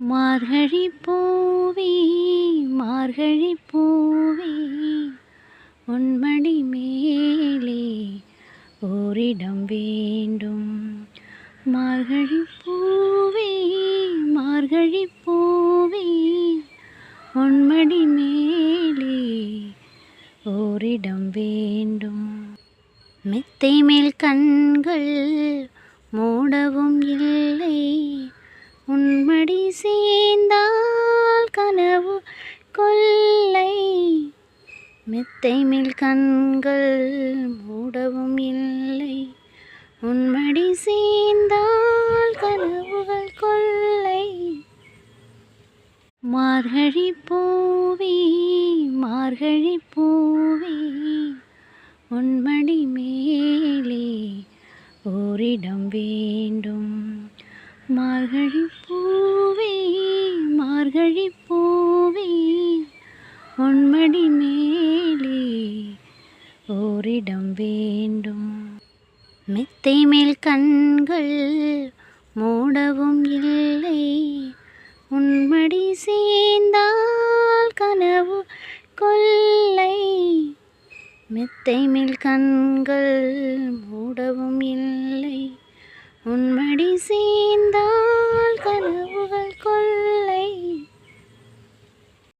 மார்கழி பூவே மார்கழி பூவே உன்மடி மேலே ஓரிடம் வேண்டும். மார்கழி பூவே மார்கழி பூவே உன்மடி மேலே ஓரிடம் வேண்டும். மெத்தை மேல் கண்கள் மூடவும் இல்லை, உன்மடி சேர்ந்தால் கனவு கொள்ளை. மெத்தை மேல் கண்கள் மூடவும் இல்லை, உன்மடி சேர்ந்தால் கனவுகள் கொள்ளை. மார்கழி பூவே மார்கழி பூவே உன்மடி மேலே ஓரிடம் வேண்டும். மார்கழி பூவே மார்கழி பூவே உன்மடி மேலே ஓரிடம் வேண்டும். மெத்தை மேல் கண்கள் மூடவும் இல்லை, உன்மடி சேர்ந்தால் கனவு கொள்ளை. மெத்தை மேல் கண்கள் மூடவும் இல்லை, உன்மடி